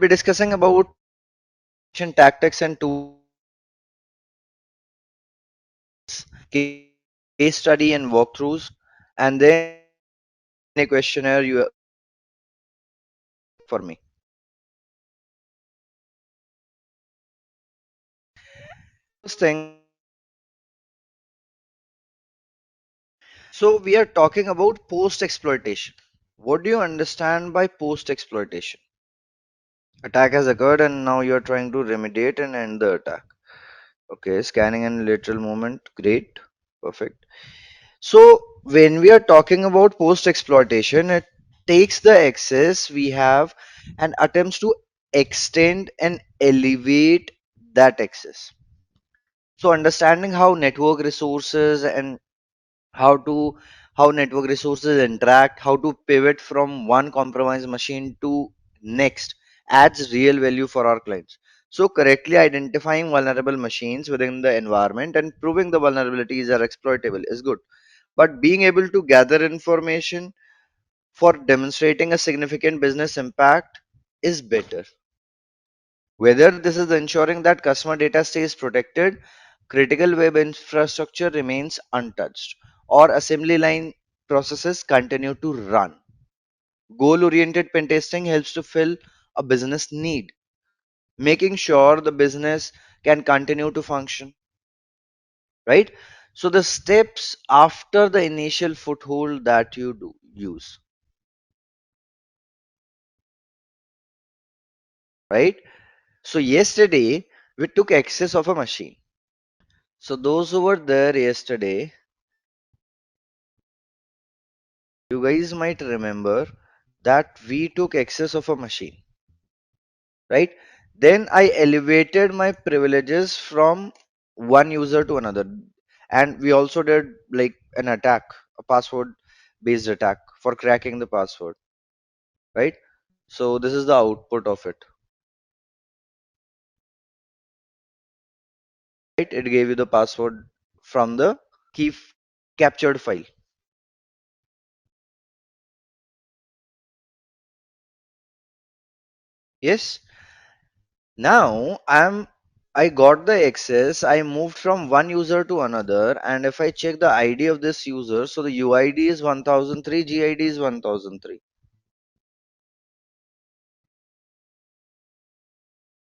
be discussing about tactics and tools, case study and walkthroughs, and then mini questionnaire you for me. First thing, so we are talking about post-exploitation. What do you understand by post-exploitation? Attack has occurred and now you're trying to remediate and end the attack. Okay, scanning and lateral movement, great, perfect. So when we are talking about post-exploitation, it takes the access we have and attempts to extend and elevate that access. So understanding how network resources and how to how network resources interact, how to pivot from one compromised machine to next adds real value for our clients. So correctly identifying vulnerable machines within the environment and proving the vulnerabilities are exploitable is good, but being able to gather information for demonstrating a significant business impact is better. Whether this is ensuring that customer data stays protected, critical web infrastructure remains untouched, or assembly line processes continue to run. Goal oriented pen testing helps to fill a business need, making sure the business can continue to function, right? So, the steps after the initial foothold that you do use, right? So, yesterday we took access of a machine. So, those who were there yesterday, you guys might remember that we took access of a machine, right? Then I elevated my privileges from one user to another, and we also did like an attack, a password based attack for cracking the password, right? So this is the output of it, right? It gave you the password from the key captured file. Yes. Now I got the access. I moved from one user to another, and if I check the ID of this user, so the UID is 1003, GID is 1003.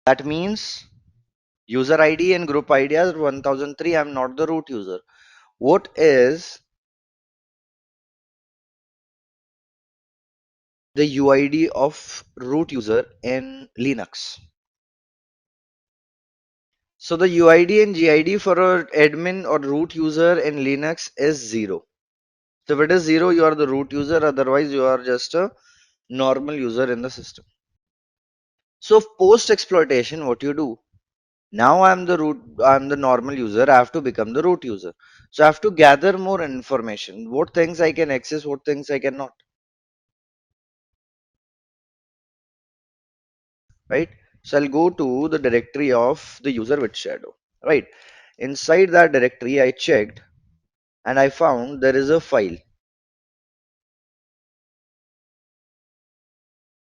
That means user ID and group ID are 1003. I'm not the root user. What is the UID of root user in Linux? So the UID and GID for an admin or root user in Linux is 0. So if it is 0, you are the root user, otherwise you are just a normal user in the system. So post exploitation, what you do? Now I'm the normal user, I have to become the root user. So I have to gather more information. What things I can access, what things I cannot, right? So I'll go to the directory of the user with shadow, right? Inside that directory, I checked and I found there is a file.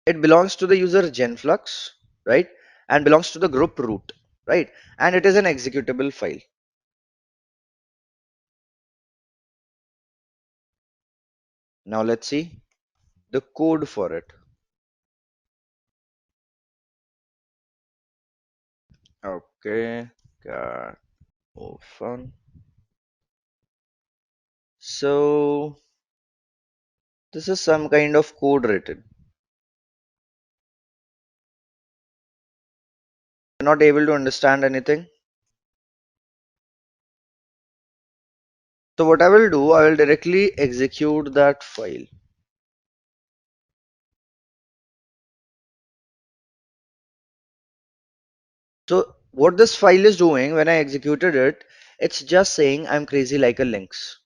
It belongs to the user genflux, right? And belongs to the group root, right? And it is an executable file. Now let's see the code for it. Okay, got open. So this is some kind of code written. You're not able to understand anything. So what I will do, I will directly execute that file. So what this file is doing when I executed it, it's just saying I'm crazy like a lynx,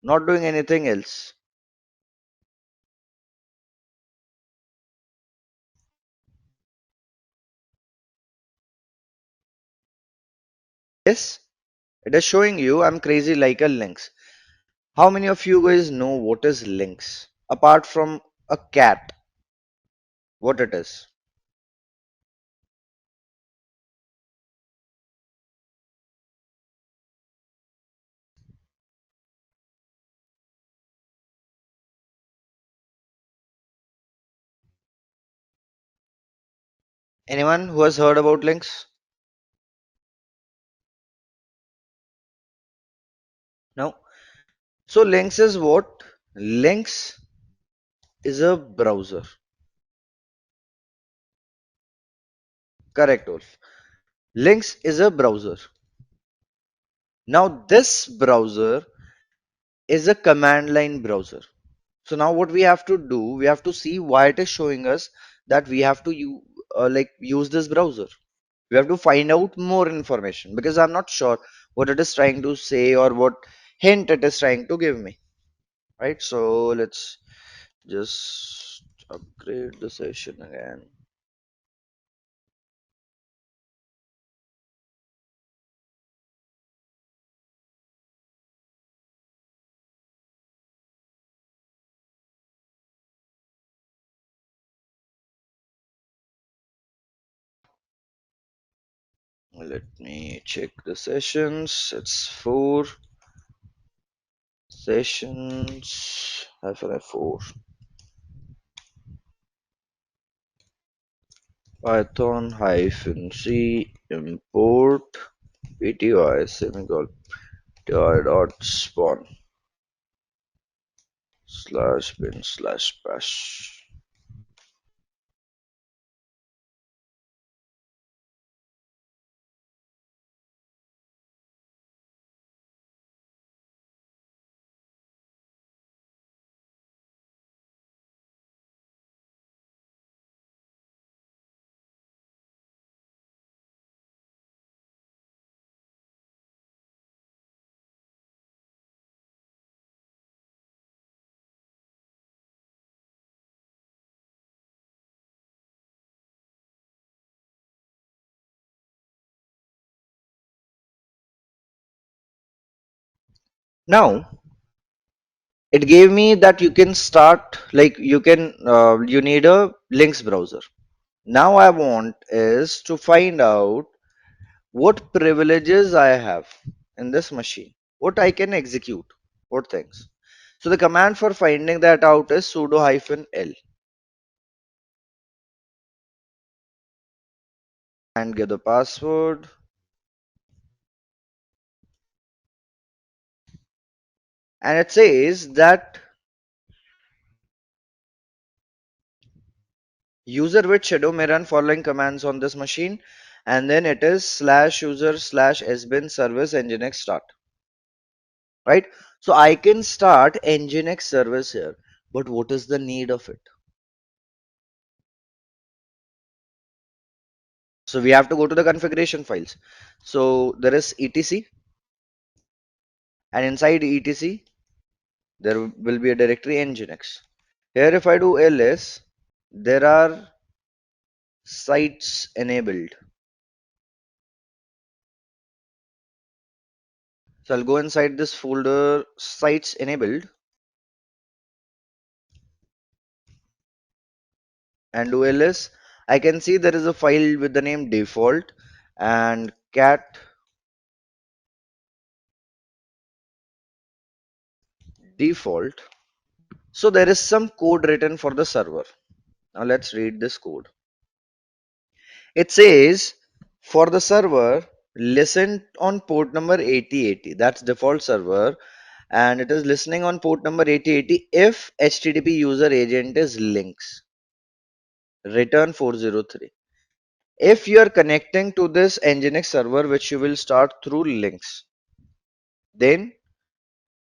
not doing anything else. Yes, it is showing you I'm crazy like a lynx. How many of you guys know what is lynx? Apart from a cat, what it is? Anyone who has heard about links? No. So links is what? Links is a browser. Correct, Wolf. Links is a browser. Now this browser is a command line browser. So now what we have to do, we have to see why it is showing us that we have to use this browser. We have to find out more information because I'm not sure what it is trying to say or what hint it is trying to give me. Right? So let's just upgrade the session again. Let me check the sessions. It's 4 sessions. -4. Python -c import pty semicolon dot spawn /bin/bash. Now it gave me that you can start you need a links browser. Now I want is to find out what privileges I have in this machine, what I can execute, what things. So the command for finding that out is sudo -l and give the password. And it says that user with shadow may run following commands on this machine, and then it is /user/sbin service nginx start. Right? So I can start nginx service here, but what is the need of it? So we have to go to the configuration files. So there is etc, and inside etc there will be a directory nginx. Here if I do ls, there are sites enabled. So I'll go inside this folder sites enabled and do ls. I can see there is a file with the name default and cat default. So there is some code written for the server. Now let's read this code. It says for the server, listen on port number 8080. That's default server, and it is listening on port number 8080 if HTTP user agent is links. Return 403. If you are connecting to this Nginx server, which you will start through links, then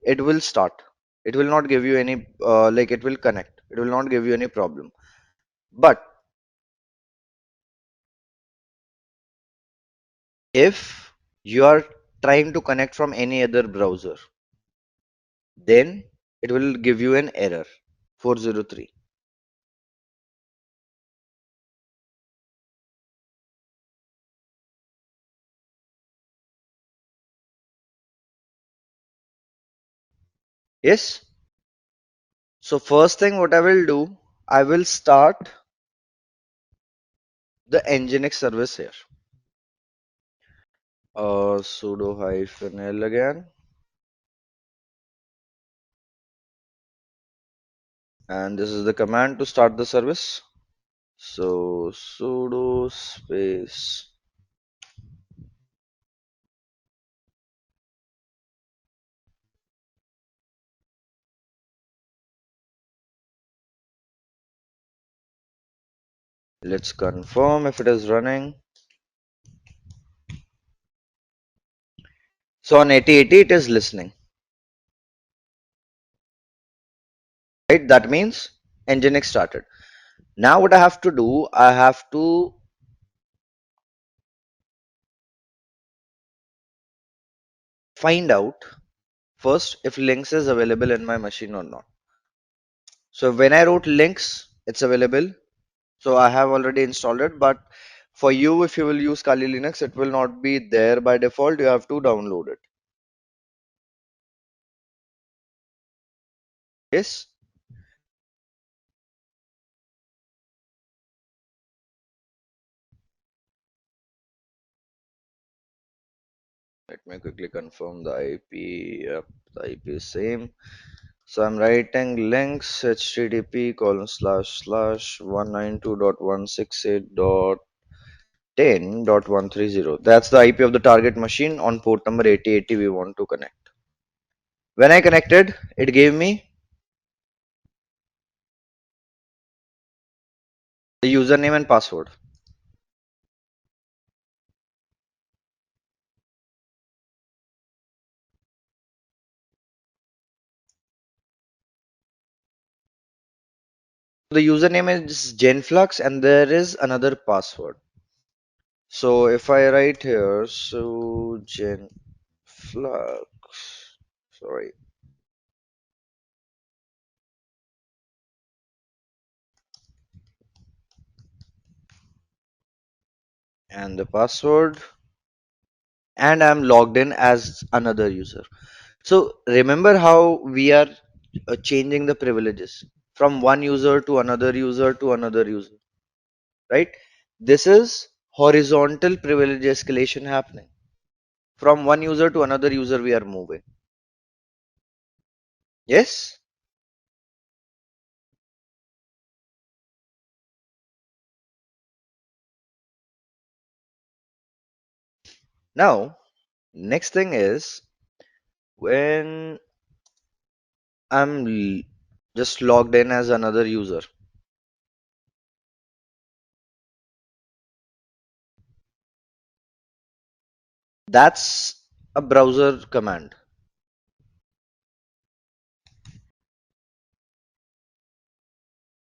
it will start. It will not give you any it will connect. It will not give you any problem. But if you are trying to connect from any other browser, then it will give you an error 403. Yes. So first thing what I will do, I will start the Nginx service here. Sudo -l again, and this is the command to start the service. So sudo space, let's confirm if it is running. So on 8080 it is listening, right? That means Nginx started. Now what I have to do, I have to find out first if links is available in my machine or not. So when I wrote links, it's available. So I have already installed it, but for you, if you will use Kali Linux, it will not be there by default. You have to download it. Yes. Let me quickly confirm the IP. Yep, the IP is same. So I'm writing links http colon slash slash 192.168.10.130. That's the IP of the target machine on port number 8080 we want to connect. When I connected, it gave me the username and password. The username is Genflux and there is another password. So if I write here, so Genflux, sorry, and the password, and I'm logged in as another user. So remember how we are changing the privileges from one user to another user to another user, right? This is horizontal privilege escalation happening. From one user to another user, we are moving. Yes? Now, next thing is when just logged in as another user. That's a browser command.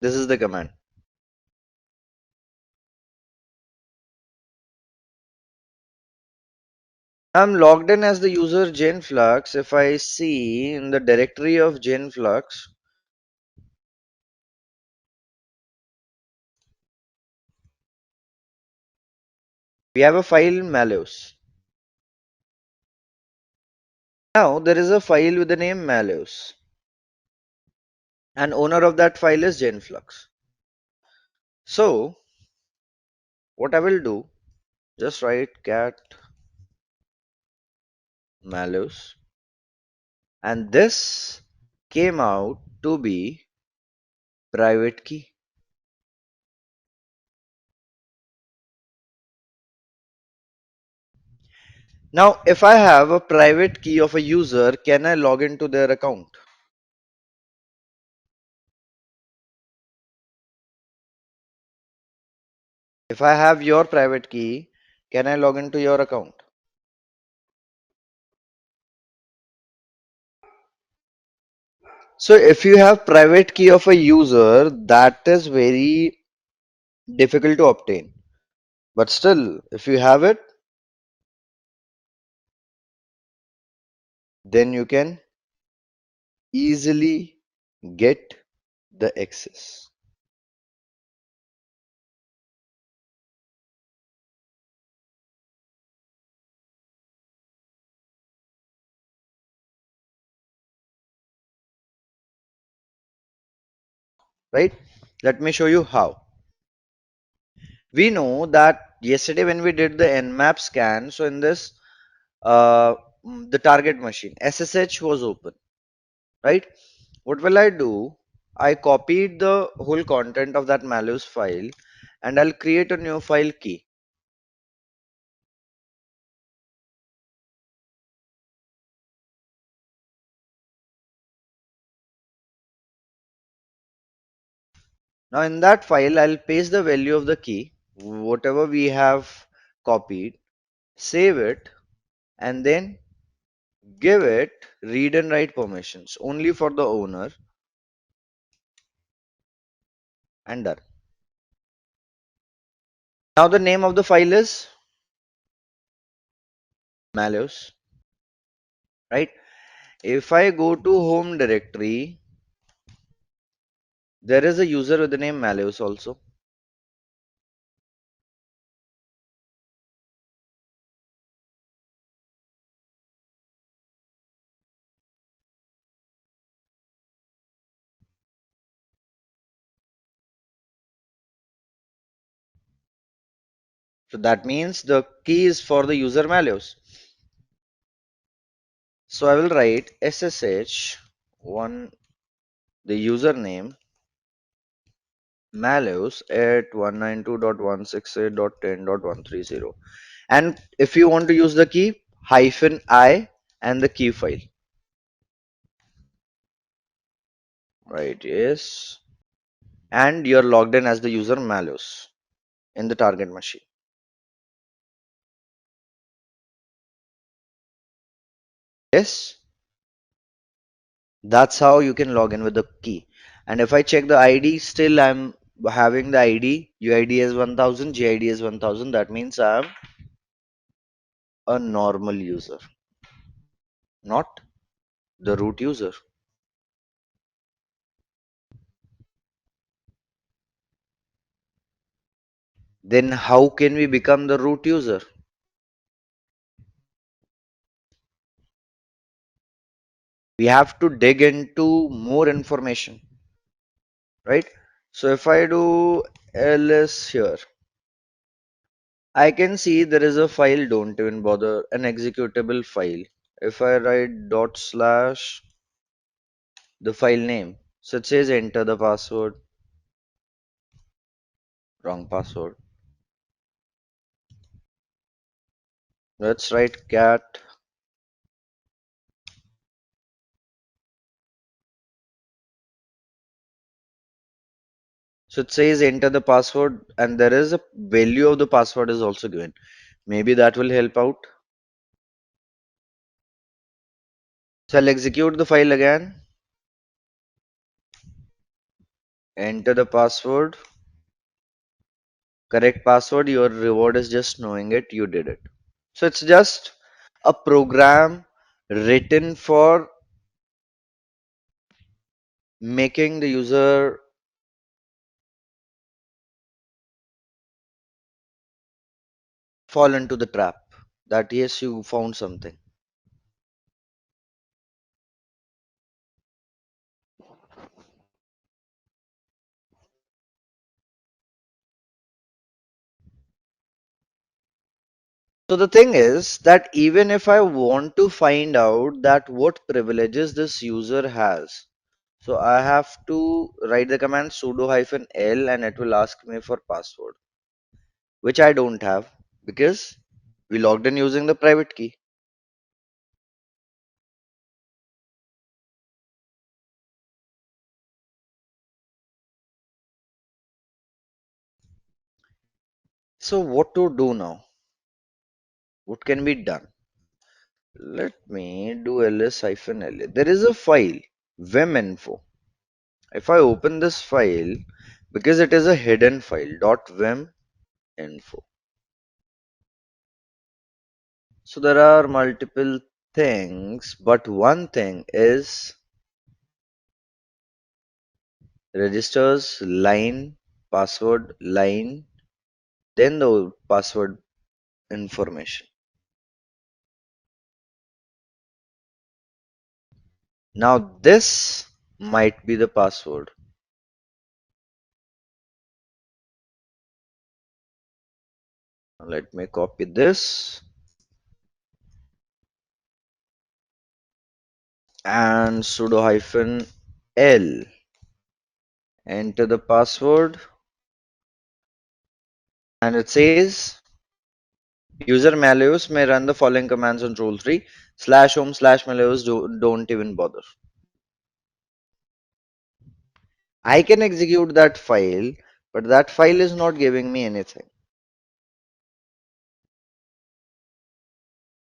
This is the command. I'm logged in as the user Genflux. If I see in the directory of Genflux, we have a file mallows. Now there is a file with the name mallows, and owner of that file is Genflux. So what I will do, just write cat mallows, and this came out to be private key. Now, if I have a private key of a user, can I log into their account? If I have your private key, can I log into your account? So if you have private key of a user, that is very difficult to obtain. But still, if you have it, then you can easily get the access. Right? Let me show you how. We know that yesterday when we did the nmap scan, so in this uh, the target machine SSH was open, right? What will I do? I copied the whole content of that mallows file and I'll create a new file key. Now in that file, I'll paste the value of the key, whatever we have copied, save it, and then give it read and write permissions only for the owner, and done. Now the name of the file is mallows, right? If I go to home directory, there is a user with the name mallows also. So that means the key is for the user mallows. So I will write ssh1 the username mallows at 192.168.10.130, and if you want to use the key, -i and the key file, right? Yes, and you're logged in as the user mallows in the target machine. Yes, that's how you can log in with the key. And if I check the ID, still I'm having the ID UID is 1000, GID is 1000. That means I'm a normal user, not the root user. Then how can we become the root user? We have to dig into more information, right? So if I do ls here, I can see there is a file, don't even bother, an executable file. If I write dot slash the file name, so it says enter the password, wrong password. Let's write cat. So it says enter the password, and there is a value of the password is also given. Maybe that will help out. So I'll execute the file again, enter the password, correct password. Your reward is just knowing it, you did it. So it's just a program written for making the user fall into the trap that yes, you found something. So the thing is that even if I want to find out that what privileges this user has, so I have to write the command sudo -l and it will ask me for password, which I don't have because we logged in using the private key. So what to do now? What can be done? Let me do ls-la. There is a file, viminfo. If I open this file, because it is a hidden file, .viminfo. So there are multiple things, but one thing is registers line, password line, then the password information. Now this might be the password. Let me copy this and sudo -l. Enter the password. And it says user malleus may run the following commands on rule 3 /home /malleus don't even bother. I can execute that file, but that file is not giving me anything.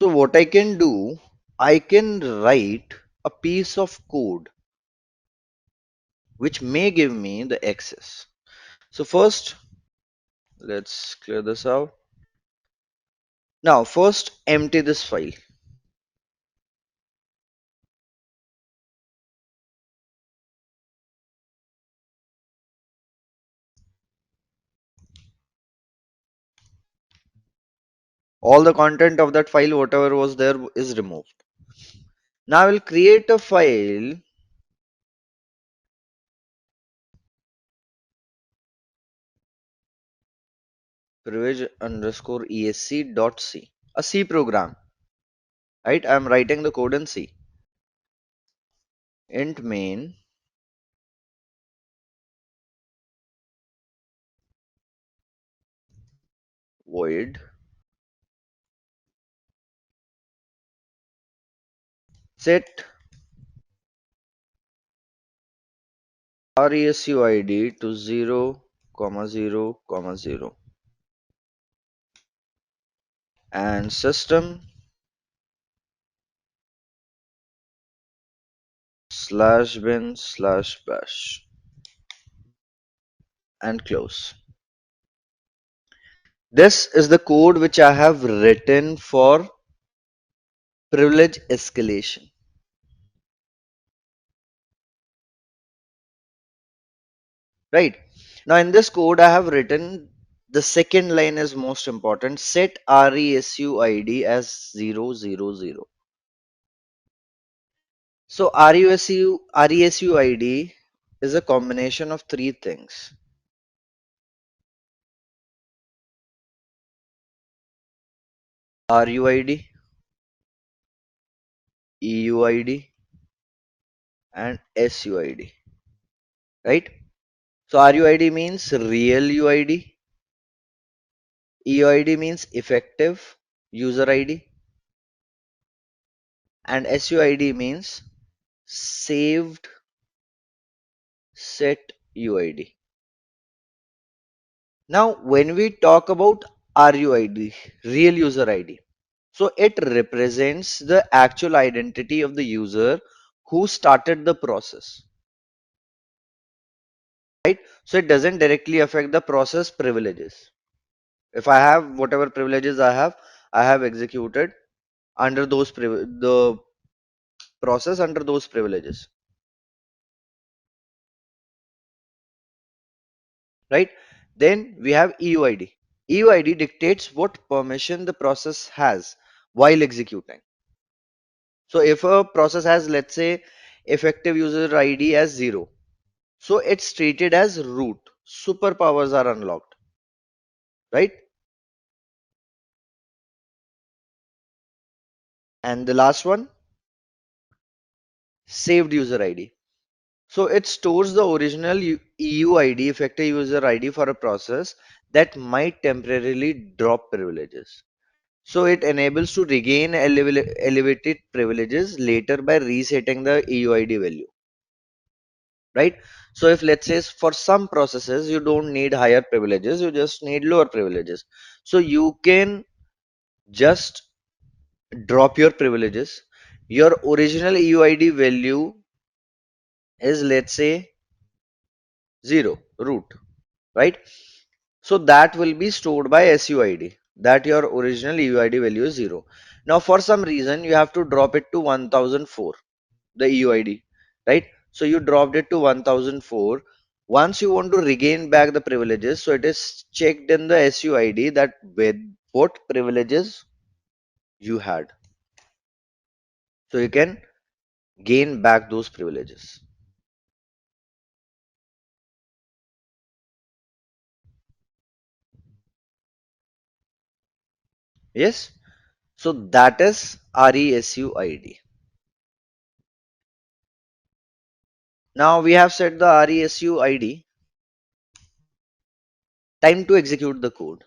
So what I can do, I can write a piece of code which may give me the access. So first, let's clear this out. Now first empty this file. All the content of that file, whatever was there, is removed. Now I will create a file privilege_esc.c, a C program, right? I am writing the code in C. Int main void set resuid to 0, 0, 0 and system/bin/bash and close. This is the code which I have written for privilege escalation. Right. Now in this code I have written the second line is most important. Set resuid as 000. So resuid is a combination of three things. RUID, EUID and SUID. Right. So RUID means real UID. EUID means effective user ID and SUID means saved set UID. Now, when we talk about RUID, real user ID, so it represents the actual identity of the user who started the process, right? So it doesn't directly affect the process privileges. If I have whatever privileges I have executed under those the process under those privileges, right? Then we have EUID. EUID dictates what permission the process has while executing. So if a process has, let's say, effective user ID as 0, so it's treated as root. Superpowers are unlocked, right? And the last one, saved user ID. So it stores the original EU ID, effective user ID for a process that might temporarily drop privileges. So it enables to regain elevated privileges later by resetting the EUID value, right? So if let's say for some processes you don't need higher privileges, you just need lower privileges. So you can just drop your privileges. Your original EUID value is let's say 0 root, right? So that will be stored by SUID, that your original EUID value is 0. Now for some reason you have to drop it to 1004, the EUID, right? So you dropped it to 1004. Once you want to regain back the privileges, so it is checked in the SUID that with what privileges you had. So you can gain back those privileges. Yes. So that is RESUID. Now we have set the RESUID. Time to execute the code.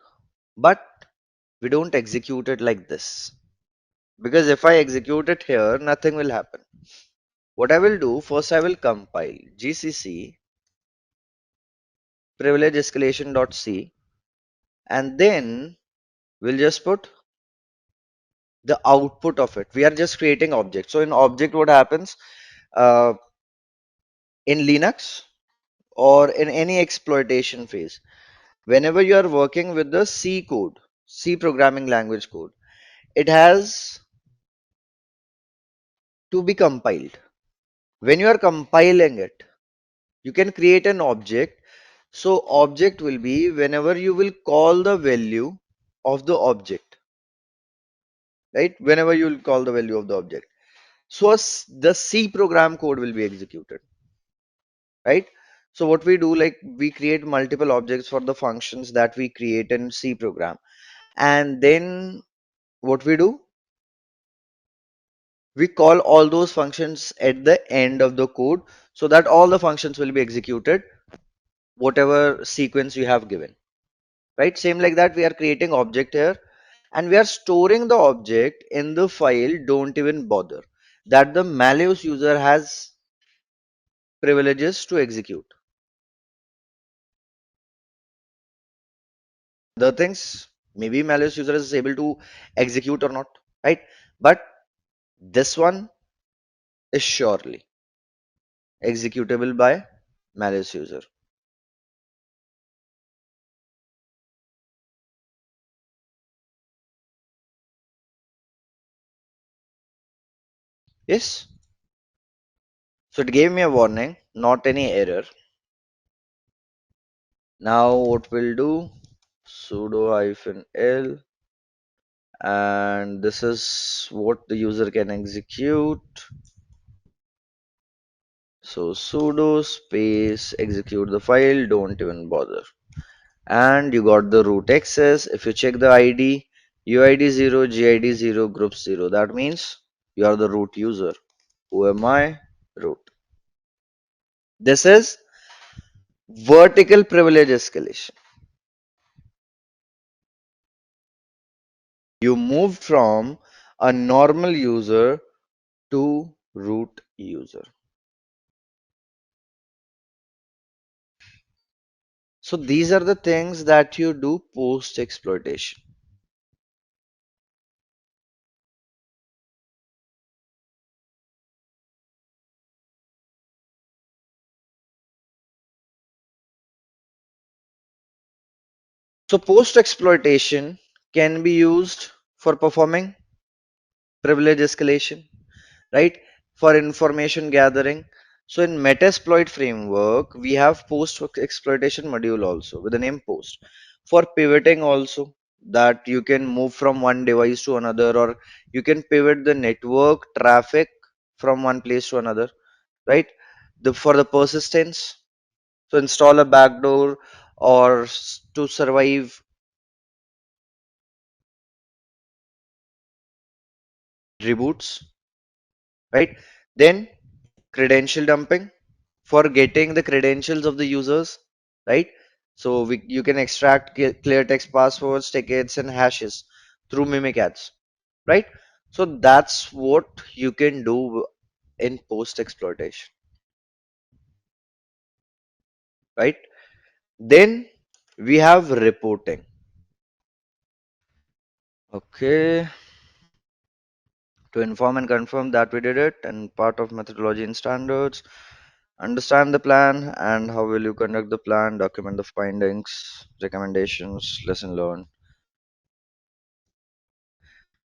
but we don't execute it like this, because if I execute it here, nothing will happen. What I will do, first I will compile gcc privilege escalation.c, and then we'll just put the output of it. We are just creating object. So in object, what happens uh, in Linux or in any exploitation phase, whenever you are working with the C code, C programming language code, it has to be compiled. When you are compiling it, you can create an object. So object will be whenever you will call the value of the object, right? Whenever you will call the value of the object. So the C program code will be executed, right? So what we do, like we create multiple objects for the functions that we create in C program. And then what we do, we call all those functions at the end of the code so that all the functions will be executed, whatever sequence you have given, right? Same like that, we are creating object here and we are storing the object in the file. Don't even bother that the malicious user has privileges to execute the things. Maybe malicious user is able to execute or not, right? But this one is surely executable by malicious user. Yes. So it gave me a warning, not any error. Now what we'll do, sudo -l, and this is what the user can execute. So sudo space execute the file, don't even bother. And you got the root access. If you check the ID, UID 0, GID 0, group 0, that means you are the root user. Who am I? Root. This is vertical privilege escalation. You moved from a normal user to root user. So these are the things that you do post exploitation. So post exploitation can be used for performing privilege escalation, right? For information gathering. So in Metasploit framework, we have post exploitation module also with the name post. For pivoting also, that you can move from one device to another, or you can pivot the network traffic from one place to another, right? For the persistence, so install a backdoor or to survive reboots, right? Then credential dumping for getting the credentials of the users, right? So you can extract clear text passwords, tickets, and hashes through mimic ads, right? So that's what you can do in post exploitation, right? Then we have reporting. Okay, to inform and confirm that we did it, and part of methodology and standards. Understand the plan and how will you conduct the plan, document the findings, recommendations, lesson learned.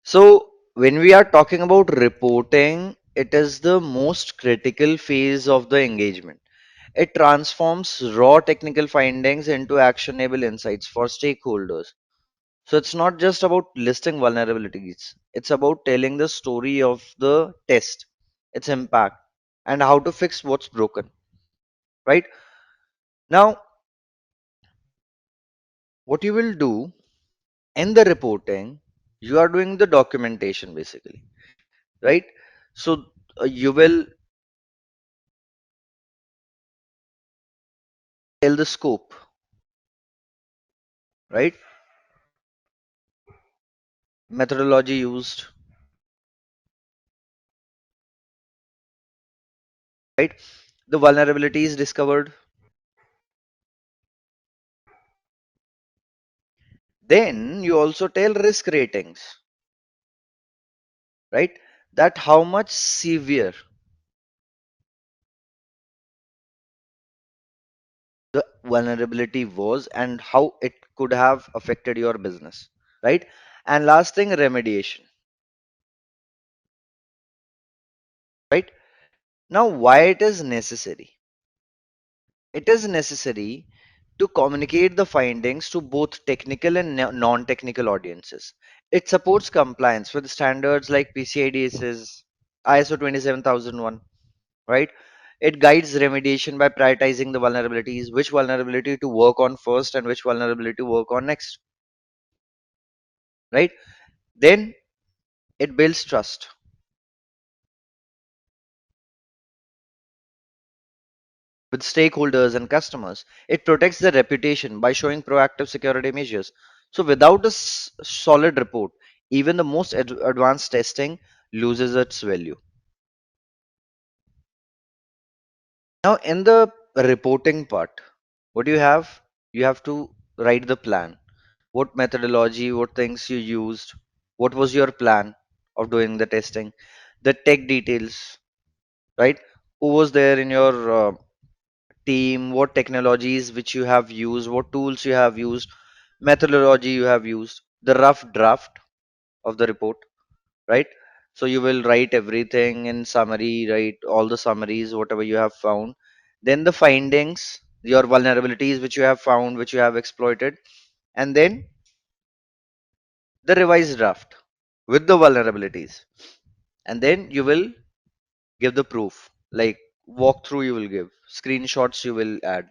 So when we are talking about reporting, it is the most critical phase of the engagement. It transforms raw technical findings into actionable insights for stakeholders. So it's not just about listing vulnerabilities, it's about telling the story of the test, its impact, and how to fix what's broken, right? Now, what you will do in the reporting, you are doing the documentation basically, right? So you will tell the scope, right? methodology used, right? The vulnerabilities discovered. Then you also tell risk ratings, right? That how much severe the vulnerability was and how it could have affected your business, right? And last thing, remediation, right? Now, why it is necessary? It is necessary to communicate the findings to both technical and non-technical audiences. It supports compliance with standards like PCI DSS, ISO 27001, right? It guides remediation by prioritizing the vulnerabilities, which vulnerability to work on first and which vulnerability to work on next, right? Then it builds trust with stakeholders and customers. It protects the reputation by showing proactive security measures. So, without a solid report, even the most advanced testing loses its value. Now, in the reporting part, what do you have? You have to write the plan. What methodology, what things you used, what was your plan of doing the testing, the tech details, right? Who was there in your team, what technologies which you have used, what tools you have used, methodology you have used, the rough draft of the report, right? So you will write everything in summary, write all the summaries, whatever you have found. Then the findings, your vulnerabilities which you have found, which you have exploited, and then the revised draft with the vulnerabilities. And then you will give the proof, like walkthrough you will give, screenshots you will add,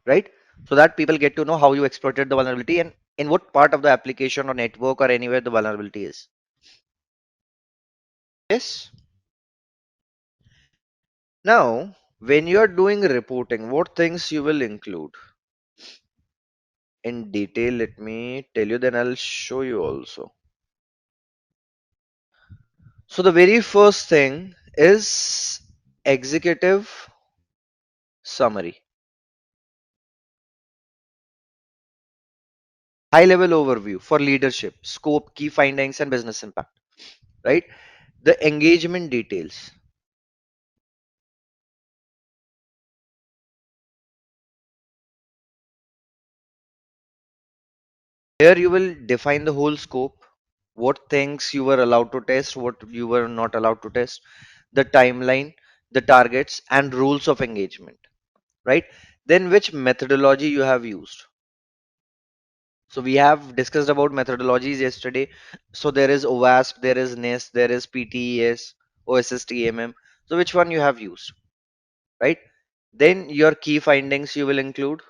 right? So that people get to know how you exploited the vulnerability and in what part of the application or network or anywhere the vulnerability is. Yes. Now, when you are doing reporting, what things you will include in detail? Let me tell you, then I'll show you also. So the very first thing is executive summary, high level overview for leadership, scope, key findings, and business impact, right? The engagement details. Here you will define the whole scope, what things you were allowed to test, what you were not allowed to test, the timeline, the targets, and rules of engagement, right? Then which methodology you have used. So we have discussed about methodologies yesterday. So there is OWASP, there is NIST, there is PTES, OSSTMM. So which one you have used, right? Then your key findings you will include,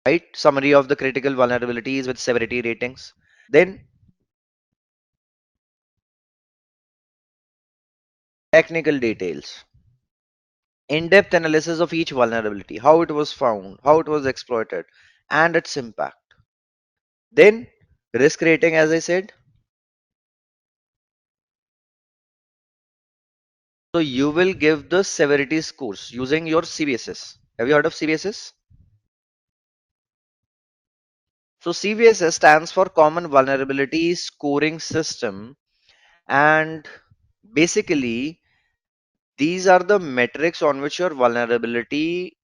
right? Summary of the critical vulnerabilities with severity ratings. Then technical details, in-depth analysis of each vulnerability, how it was found, how it was exploited, and its impact. Then risk rating, as I said. So you will give the severity scores using your CVSS. Have you heard of CVSS? So CVSS stands for Common Vulnerability Scoring System, and basically these are the metrics on which your vulnerability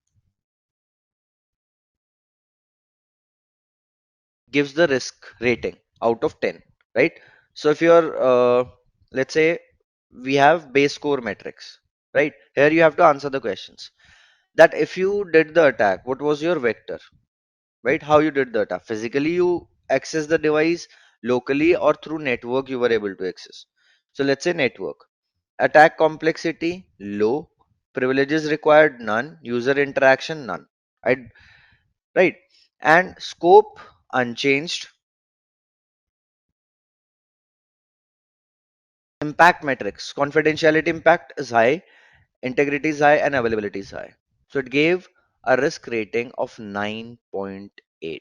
gives the risk rating out of 10, right? So if you're let's say we have base score metrics, right? Here you have to answer the questions that if you did the attack, what was your vector, right? How you did the attack? Physically you access the device, locally or through network you were able to access. So let's say network. Attack complexity low, privileges required none, user interaction none. I, right? And scope unchanged, impact metrics, confidentiality impact is high, integrity is high, and availability is high. So it gave a risk rating of 9.8.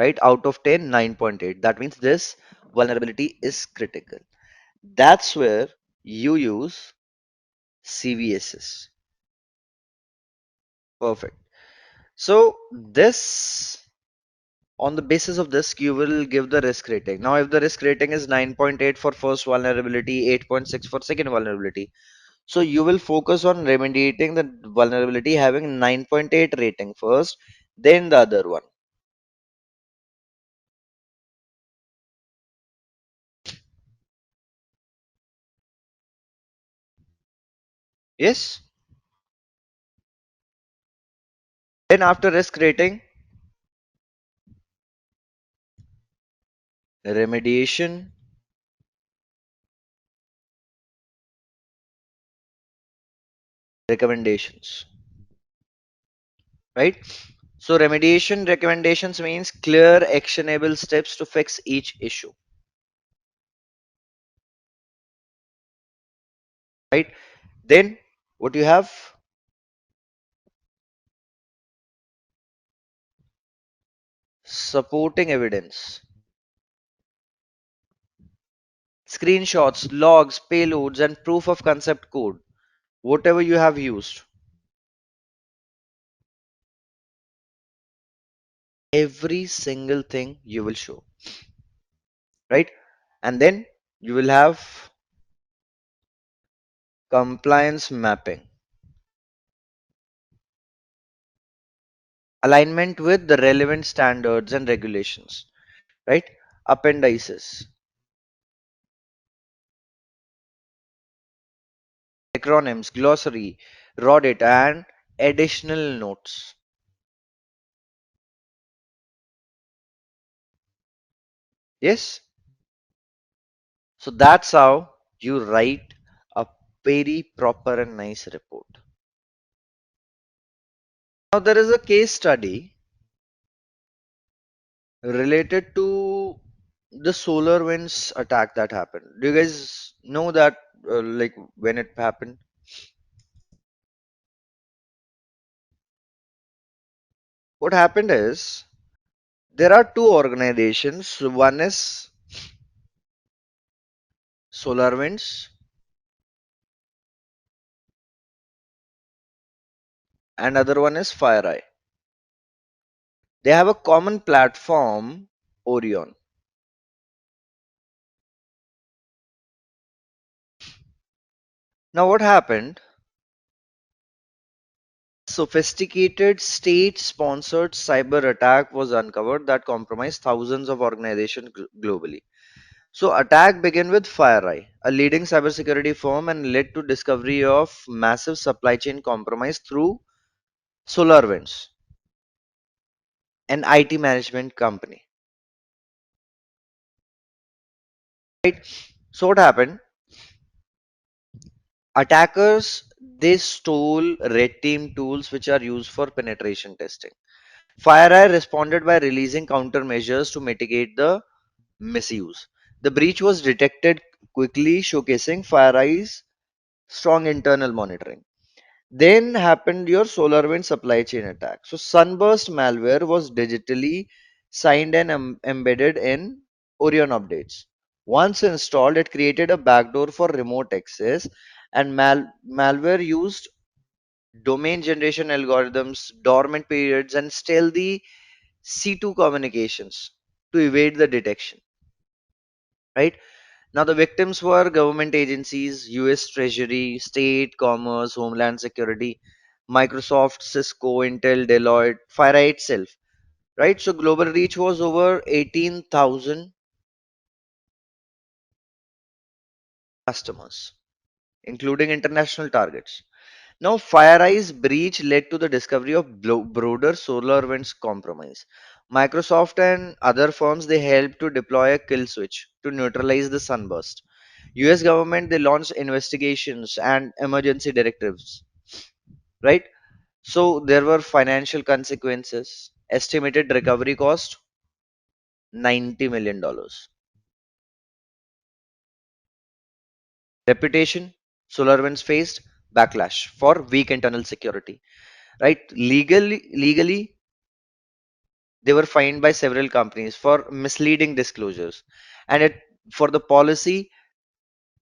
Right? Out of 10, 9.8. That means this vulnerability is critical. That's where you use CVSS. Perfect. So this, on the basis of this, you will give the risk rating. Now, if the risk rating is 9.8 for first vulnerability, 8.6 for second vulnerability, so you will focus on remediating the vulnerability having 9.8 rating first, then the other one. Yes. Then after risk rating, remediation, recommendations. Right? So remediation recommendations means clear actionable steps to fix each issue. Right? Then what you have? Supporting evidence. Screenshots, logs, payloads, and proof of concept code. Whatever you have used. Every single thing you will show. Right? And then you will have compliance mapping. Alignment with the relevant standards and regulations. Right? Appendices. Acronyms, glossary, raw data, and additional notes. Yes? So that's how you write a very proper and nice report. Now there is a case study related to the solar winds attack that happened. Do you guys know that like when it happened? What happened is there are two organizations. One is SolarWinds and other one is FireEye. They have a common platform, Orion. Now what happened? Sophisticated state-sponsored cyber attack was uncovered that compromised thousands of organizations globally. So attack began with FireEye, a leading cybersecurity firm, and led to discovery of massive supply chain compromise through SolarWinds, an IT management company. Right? So what happened? Attackers, they stole red team tools which are used for penetration testing. FireEye responded by releasing countermeasures to mitigate the misuse. The breach was detected quickly, showcasing FireEye's strong internal monitoring. Then happened your SolarWinds supply chain attack. So Sunburst malware was digitally signed and embedded in Orion updates. Once installed, it created a backdoor for remote access, and malware used domain generation algorithms, dormant periods, and stealthy C2 communications to evade the detection. Right? Now, the victims were government agencies, US Treasury, State, Commerce, Homeland Security, Microsoft, Cisco, Intel, Deloitte, FireEye itself. Right? So, global reach was over 18,000 customers, including international targets. Now, FireEye's breach led to the discovery of broader SolarWinds compromise. Microsoft and other firms they helped to deploy a kill switch to neutralize the sunburst. US government they launched investigations and emergency directives, right? So there were financial consequences. Estimated recovery cost $90 million. Reputation. SolarWinds faced backlash for weak internal security. Right? Legally, they were fined by several companies for misleading disclosures, and it for the policy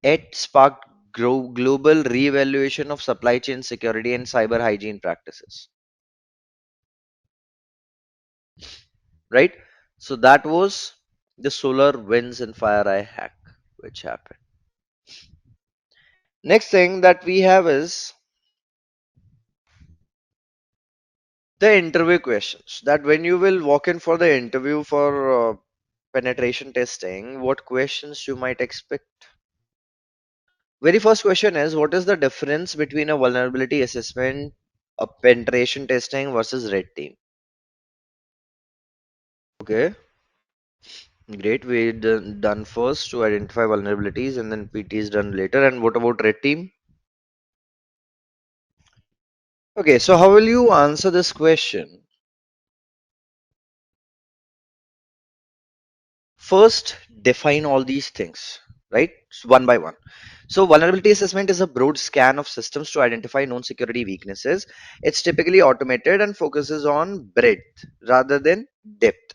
it sparked global reevaluation of supply chain security and cyber hygiene practices. Right? So that was the solar winds and fire eye hack which happened. Next thing that we have is the interview questions. That when you will walk in for the interview for penetration testing, what questions you might expect. Very first question is, what is the difference between a vulnerability assessment, a penetration testing versus red team? Okay, great. We done first to identify vulnerabilities and then PT is done later. And what about red team? Okay, so how will you answer this question? First, define all these things, right? One by one. So, vulnerability assessment is a broad scan of systems to identify known security weaknesses. It's typically automated and focuses on breadth rather than depth,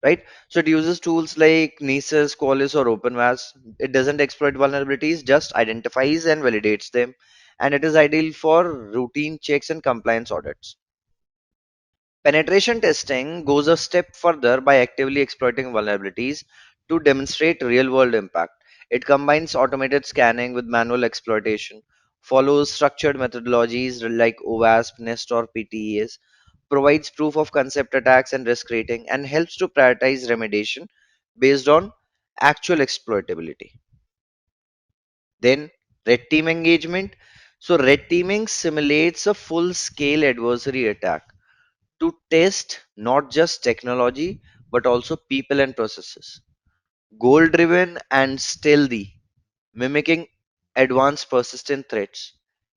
right? So, it uses tools like Nessus, Qualys, or OpenVAS. It doesn't exploit vulnerabilities, just identifies and validates them. And it is ideal for routine checks and compliance audits. Penetration testing goes a step further by actively exploiting vulnerabilities to demonstrate real world impact. It combines automated scanning with manual exploitation, follows structured methodologies like OWASP, NEST, or PTES, provides proof of concept attacks and risk rating, and helps to prioritize remediation based on actual exploitability. Then, red team engagement. So, red teaming simulates a full scale adversary attack to test not just technology but also people and processes. Goal driven and stealthy, mimicking advanced persistent threats.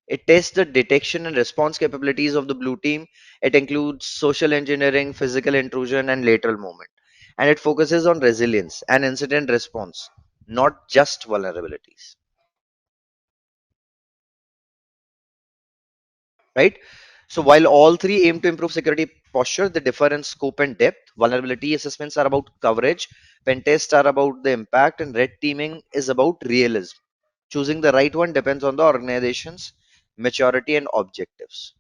It tests the detection and response capabilities of the blue team. It includes social engineering, physical intrusion, and lateral movement. And it focuses on resilience and incident response, not just vulnerabilities. Right? So while all three aim to improve security posture, they differ in scope and depth. Vulnerability assessments are about coverage, pen tests are about the impact, and red teaming is about realism. Choosing the right one depends on the organization's maturity and objectives.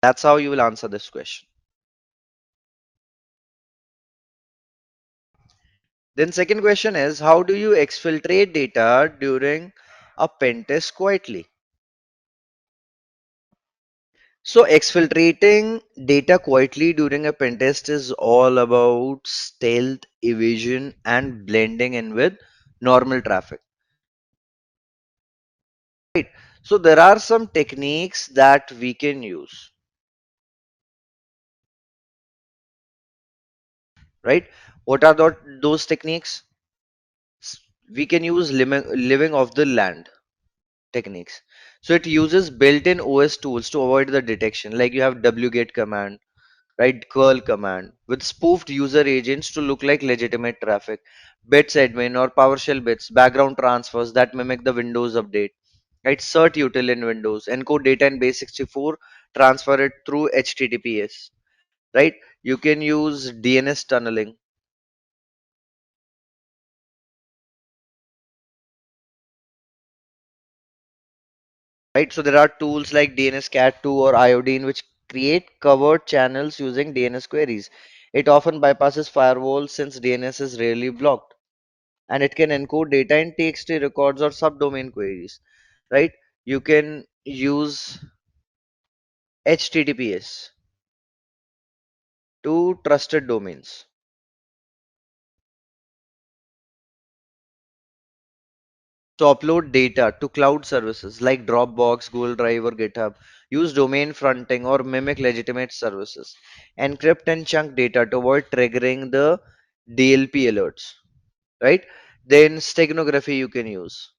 That's how you will answer this question. Then second question is, how do you exfiltrate data during a pen test quietly? So exfiltrating data quietly during a pen test is all about stealth, evasion, and blending in with normal traffic. Right. So there are some techniques that we can use. Right. What are those techniques? We can use living off the land techniques. So it uses built-in OS tools to avoid the detection. Like you have wget command, right? Curl command with spoofed user agents to look like legitimate traffic, bits admin or PowerShell bits, background transfers that mimic the Windows update, right? Cert util in Windows, encode data in base64, transfer it through HTTPS, right? You can use DNS tunneling, right? So there are tools like DNS Cat 2 or Iodine which create covered channels using DNS queries. It often bypasses firewalls since DNS is rarely blocked, and it can encode data in TXT records or subdomain queries, right? You can use HTTPS to trusted domains. So upload data to cloud services like Dropbox, Google Drive, or GitHub. Use domain fronting or mimic legitimate services. Encrypt and chunk data to avoid triggering the DLP alerts, right? Then steganography you can use.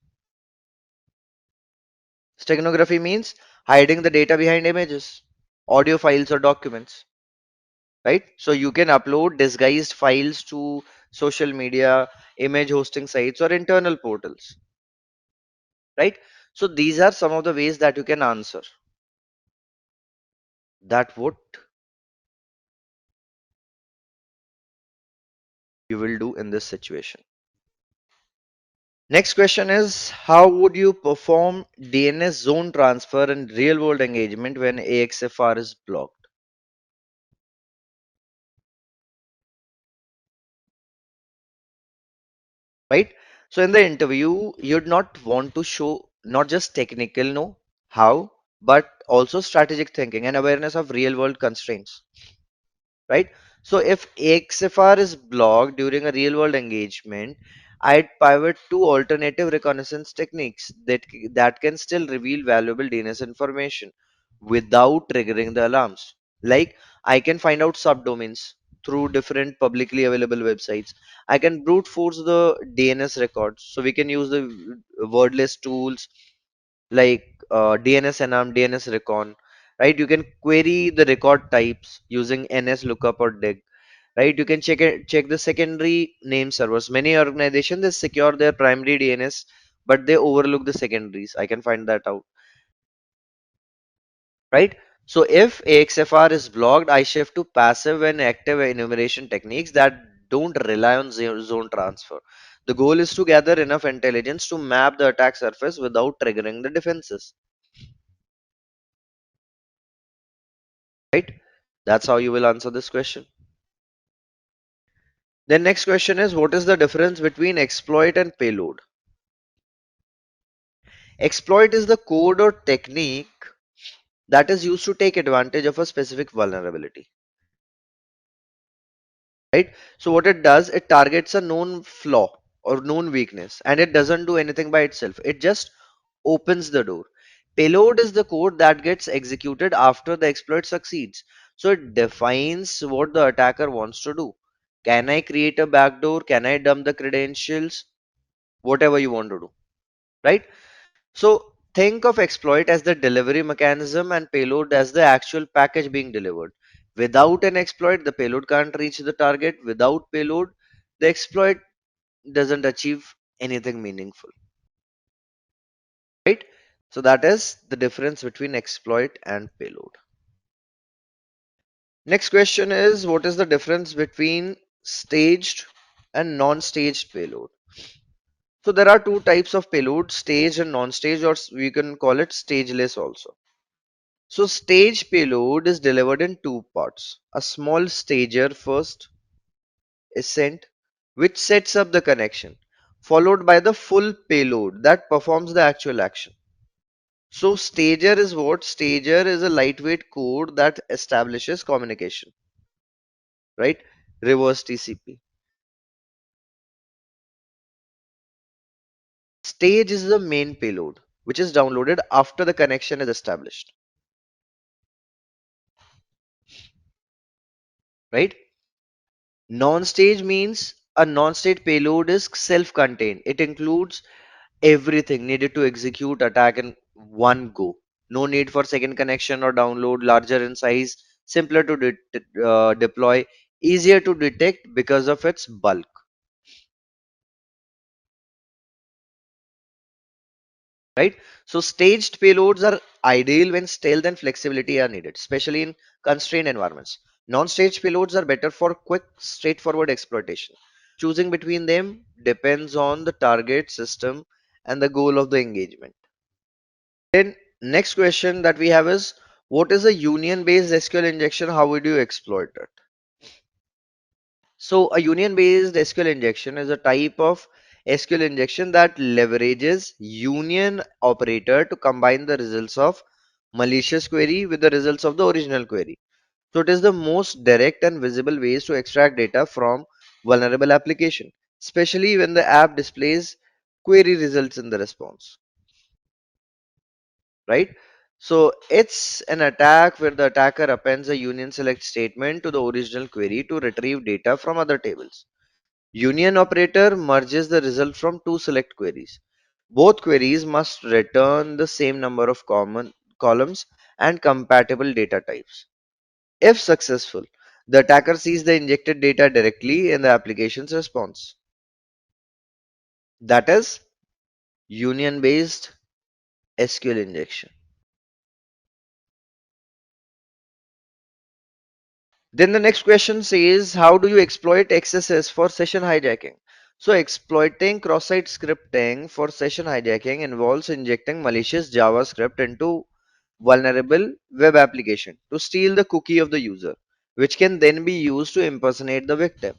Steganography means hiding the data behind images, audio files, or documents, right? So you can upload disguised files to social media, image hosting sites, or internal portals, right? So these are some of the ways that you can answer. That what you will do in this situation. Next question is, how would you perform DNS zone transfer in real world engagement when AXFR is blocked? Right? So in the interview, you'd not want to show not just technical know how, but also strategic thinking and awareness of real world constraints. Right? So if AXFR is blocked during a real world engagement, I'd pivot to alternative reconnaissance techniques that can still reveal valuable DNS information without triggering the alarms. Like I can find out subdomains through different publicly available websites. I can brute force the DNS records. So we can use the wordless tools like DNS enum, DNS recon, right? You can query the record types using NS lookup or dig, right? You can check the secondary name servers. Many organizations they secure their primary DNS, but they overlook the secondaries. I can find that out, right? So if AXFR is blocked, I shift to passive and active enumeration techniques that don't rely on zone transfer. The goal is to gather enough intelligence to map the attack surface without triggering the defenses, right? That's how you will answer this question. Then next question is, what is the difference between exploit and payload? Exploit is the code or technique that is used to take advantage of a specific vulnerability, right? So what it does, it targets a known flaw or known weakness, and it doesn't do anything by itself. It just opens the door. Payload is the code that gets executed after the exploit succeeds. So it defines what the attacker wants to do. Can I create a backdoor? Can I dump the credentials? Whatever you want to do, right? So think of exploit as the delivery mechanism and payload as the actual package being delivered. Without an exploit, the payload can't reach the target. Without payload, the exploit doesn't achieve anything meaningful, right? So that is the difference between exploit and payload. Next question is, what is the difference between staged and non-staged payload? So there are two types of payload, staged and non-staged, or we can call it stageless also. So stage payload is delivered in two parts. A small stager first is sent, which sets up the connection, followed by the full payload that performs the actual action. So stager is what? Stager is a lightweight code that establishes communication, right? Reverse TCP. Stage is the main payload, which is downloaded after the connection is established, right? Non-stage means a non-stage payload is self-contained. It includes everything needed to execute attack in one go. No need for second connection or download, larger in size, simpler to deploy, easier to detect because of its bulk, right? So staged payloads are ideal when stealth and flexibility are needed, especially in constrained environments. Non-staged payloads are better for quick, straightforward exploitation. Choosing between them depends on the target system and the goal of the engagement. Then next question that we have is, what is a union-based SQL injection? How would you exploit it? So a union-based SQL injection is a type of SQL injection that leverages union operator to combine the results of malicious query with the results of the original query. So it is the most direct and visible ways to extract data from vulnerable application, especially when the app displays query results in the response, right? So it's an attack where the attacker appends a union select statement to the original query to retrieve data from other tables. Union operator merges the result from two select queries. Both queries must return the same number of common columns and compatible data types. If successful, The attacker sees the injected data directly in the application's response. That is union-based SQL injection. Then the next question says, how do you exploit XSS for session hijacking? So exploiting cross-site scripting for session hijacking involves injecting malicious JavaScript into vulnerable web application to steal the cookie of the user, which can then be used to impersonate the victim,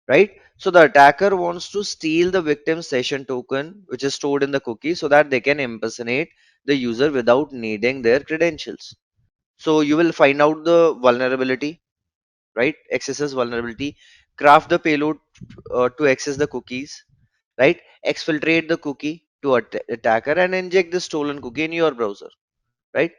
right? So the attacker wants to steal the victim's session token, which is stored in the cookie, so that they can impersonate the user without needing their credentials. So you will find out the vulnerability, right? XSS vulnerability, craft the payload to access the cookies, right? Exfiltrate the cookie to attacker and inject the stolen cookie in your browser, right?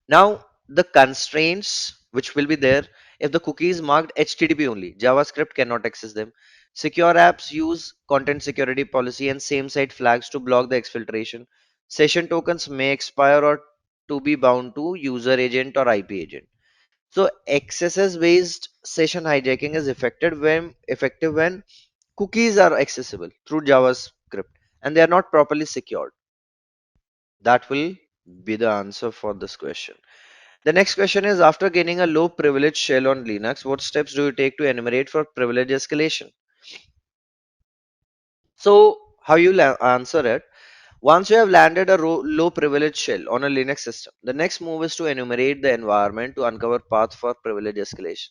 Now, the constraints which will be there, if the cookie is marked HTTP only, JavaScript cannot access them. Secure apps use content security policy and same site flags to block the exfiltration. Session tokens may expire or to be bound to user agent or IP agent. So XSS based session hijacking is effective when cookies are accessible through JavaScript and they are not properly secured. That will be the answer for this question. The next question is, after gaining a low privilege shell on Linux, what steps do you take to enumerate for privilege escalation? So, how you answer it? Once you have landed a low privilege shell on a Linux system, the next move is to enumerate the environment to uncover path for privilege escalation.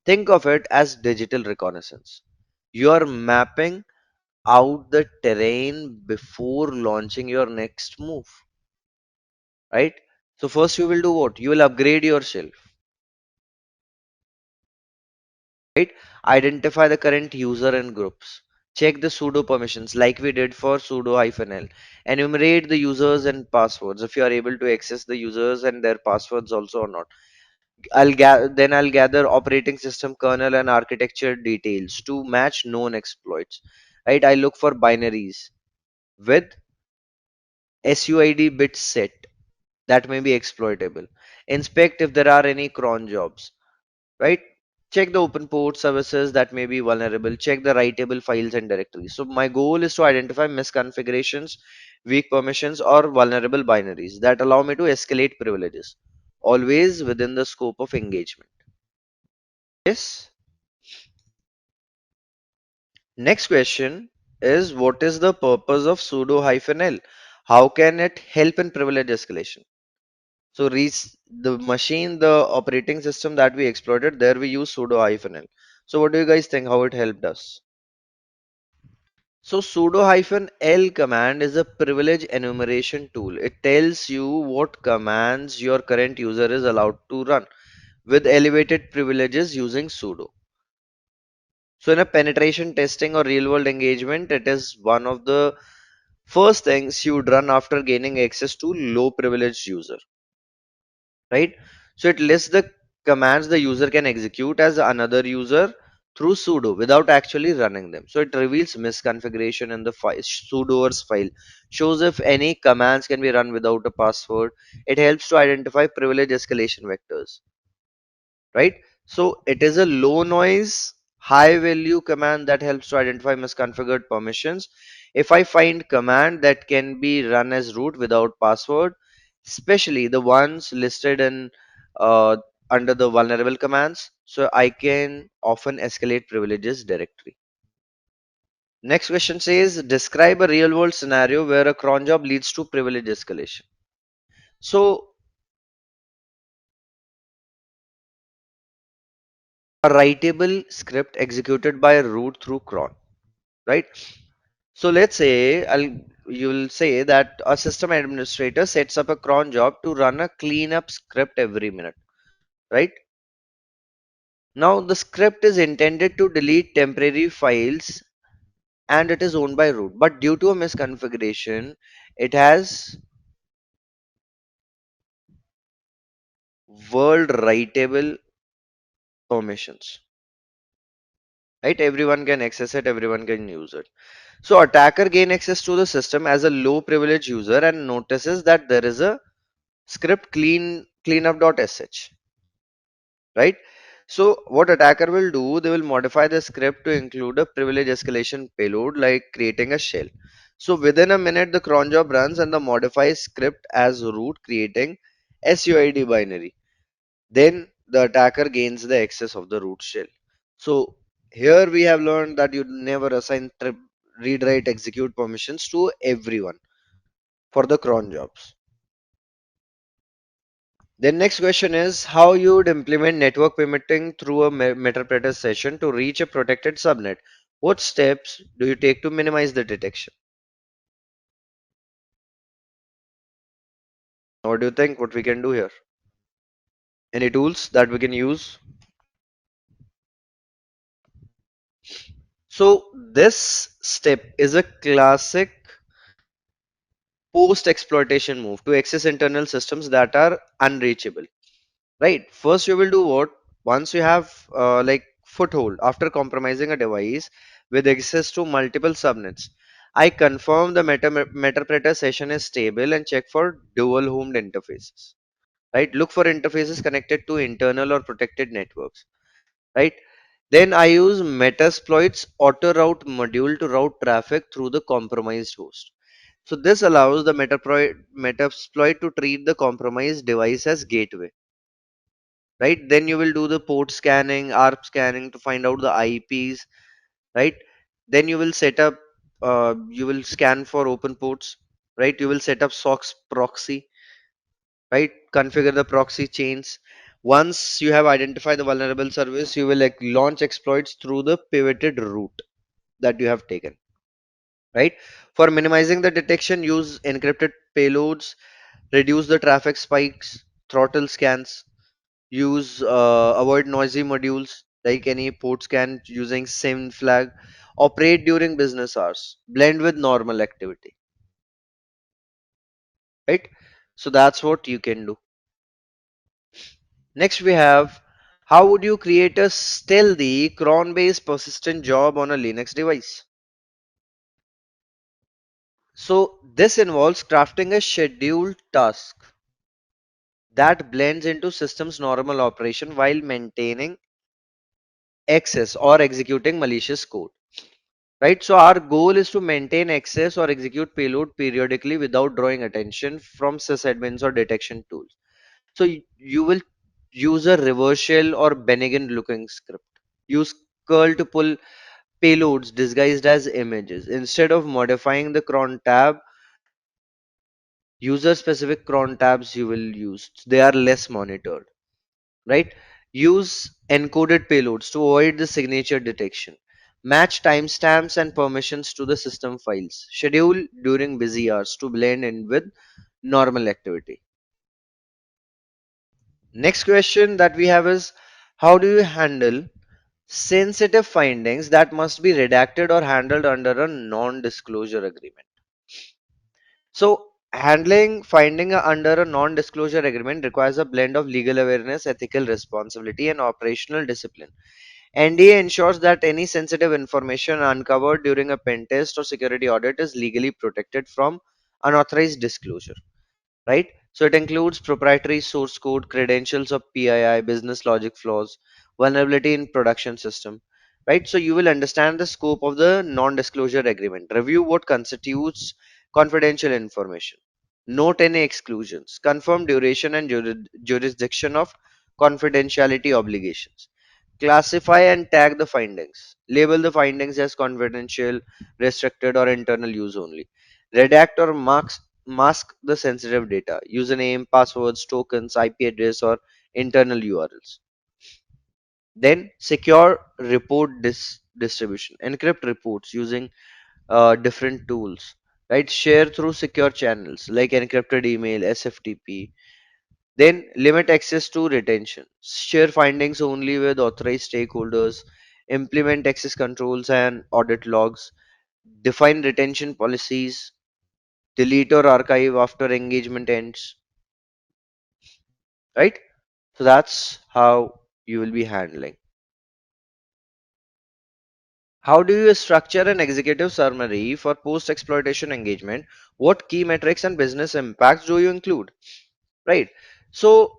Think of it as digital reconnaissance. You are mapping out the terrain before launching your next move, right? So first you will do what? You will upgrade your shell, right? Identify the current user and groups. Check the sudo permissions like we did for sudo -l. Enumerate the users and passwords if you are able to access the users and their passwords also or not. I'll gather operating system kernel and architecture details to match known exploits. Right? I look for binaries with SUID bit set that may be exploitable. Inspect if there are any cron jobs, right? Check the open port services that may be vulnerable. Check the writable files and directories. So my goal is to identify misconfigurations, weak permissions, or vulnerable binaries that allow me to escalate privileges, always within the scope of engagement. Yes. Next question is, what is the purpose of sudo-l? How can it help in privilege escalation? So the machine, the operating system that we exploited, there we use sudo-l. So what do you guys think? How it helped us? So sudo-l command is a privilege enumeration tool. It tells you what commands your current user is allowed to run with elevated privileges using sudo. So in a penetration testing or real world engagement, it is one of the first things you would run after gaining access to low privileged user, right? So it lists the commands the user can execute as another user through sudo without actually running them. So it reveals misconfiguration in the sudoers file, shows if any commands can be run without a password. It helps to identify privilege escalation vectors, right? So it is a low noise, high value command that helps to identify misconfigured permissions. If I find command that can be run as root without password, especially the ones listed in uh, under the vulnerable commands, so I can often escalate privileges directly. Next question says, describe a real world scenario where a cron job leads to privilege escalation. So a writable script executed by root through cron, right? So let's say you'll say that a system administrator sets up a cron job to run a cleanup script every minute, right? Now the script is intended to delete temporary files and it is owned by root, but due to a misconfiguration, it has world writable permissions, right? Everyone can access it, everyone can use it. So attacker gain access to the system as a low privilege user and notices that there is a script cleanup.sh, right? So what attacker will do, they will modify the script to include a privilege escalation payload like creating a shell. So within a minute, the cron job runs and the modify script as root, creating SUID binary. Then the attacker gains the access of the root shell. So here we have learned that you never assign read, write, execute permissions to everyone for the cron jobs. Then next question is how you would implement network permitting through a Meterpreter session to reach a protected subnet. What steps do you take to minimize the detection? What do you think? What we can do here? Any tools that we can use? So this step is a classic post-exploitation move to access internal systems that are unreachable. Right? First, you will do what? Once you have like foothold after compromising a device with access to multiple subnets, I confirm the Meterpreter session is stable and check for dual homed interfaces. Right? Look for interfaces connected to internal or protected networks. Right? Then I use Metasploit's auto route module to route traffic through the compromised host. So this allows the Metasploit to treat the compromised device as gateway, right? Then you will do the port scanning, ARP scanning to find out the IPs, right? Then you will set up, you will scan for open ports, right? You will set up SOX proxy, right? Configure the proxy chains. Once you have identified the vulnerable service, you will like launch exploits through the pivoted route that you have taken, right? For minimizing the detection, use encrypted payloads, reduce the traffic spikes, throttle scans, use avoid noisy modules like any port scan using SIM flag, operate during business hours, blend with normal activity, right? So that's what you can do. Next we have how would you create a stealthy cron based persistent job on a Linux device? So this involves crafting a scheduled task that blends into system's normal operation while maintaining access or executing malicious code. Right, so our goal is to maintain access or execute payload periodically without drawing attention from sysadmins or detection tools. So you will use a reverse shell or Bennigan looking script. Use curl to pull payloads disguised as images. Instead of modifying the cron tab, user specific cron tabs you will use. They are less monitored, right? Use encoded payloads to avoid the signature detection. Match timestamps and permissions to the system files. Schedule during busy hours to blend in with normal activity. Next question that we have is how do you handle sensitive findings that must be redacted or handled under a non-disclosure agreement? So handling finding under a non-disclosure agreement requires a blend of legal awareness, ethical responsibility, and operational discipline. NDA ensures that any sensitive information uncovered during a pen test or security audit is legally protected from unauthorized disclosure, right? So it includes proprietary source code, credentials of PII, business logic flaws, vulnerability in production system, right? So you will understand the scope of the non-disclosure agreement. Review what constitutes confidential information. Note any exclusions. Confirm duration and jurisdiction of confidentiality obligations. Classify and tag the findings. Label the findings as confidential, restricted, or internal use only. Redact or mask the sensitive data. Username, passwords, tokens, IP address, or internal URLs. Then secure report distribution. Encrypt reports using different tools. Right? Share through secure channels like encrypted email, SFTP. Then limit access to retention. Share findings only with authorized stakeholders. Implement access controls and audit logs. Define retention policies. Delete or archive after engagement ends. Right? So that's how you will be handling. How do you structure an executive summary for post exploitation engagement? What key metrics and business impacts do you include? right? So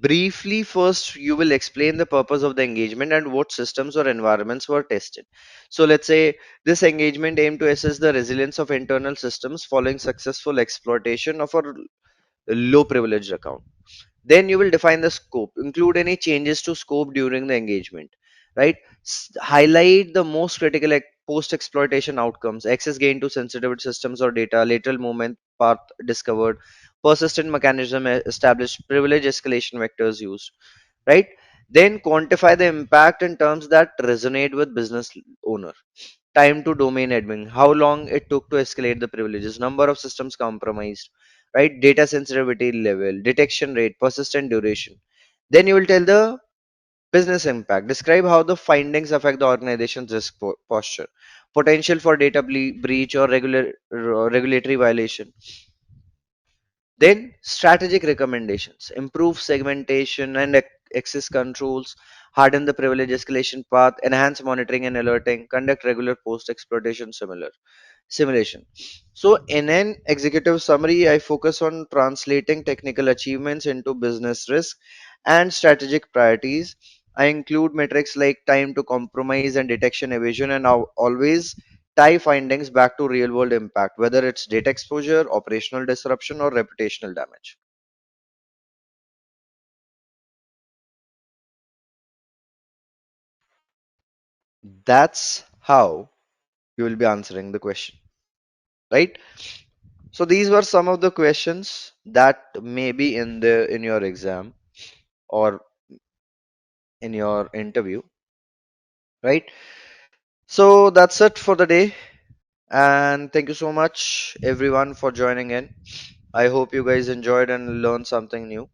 briefly, first you will explain the purpose of the engagement and what systems or environments were tested. So let's say this engagement aimed to assess the resilience of internal systems following successful exploitation of a low privileged account. Then you will define the scope, include any changes to scope during the engagement, right? Highlight the most critical post exploitation outcomes, access gained to sensitive systems or data, lateral movement path discovered, persistent mechanism established, privilege escalation vectors used, right? Then quantify the impact in terms that resonate with business owner. Time to domain admin, how long it took to escalate the privileges, number of systems compromised, right? Data sensitivity level, detection rate, persistent duration. Then you will tell the business impact, describe how the findings affect the organization's risk posture, potential for data breach or regulatory violation. Then strategic recommendations, improve segmentation and access controls, harden the privilege escalation path, enhance monitoring and alerting, conduct regular post exploitation simulation. So, in an executive summary, I focus on translating technical achievements into business risk and strategic priorities. I include metrics like time to compromise and detection evasion, and always tie findings back to real world impact, whether it's data exposure, operational disruption, or reputational damage. That's how you will be answering the question, right? So these were some of the questions that may be in your exam or in your interview, right? So that's it for the day. And thank you so much, everyone, for joining in. I hope you guys enjoyed and learned something new.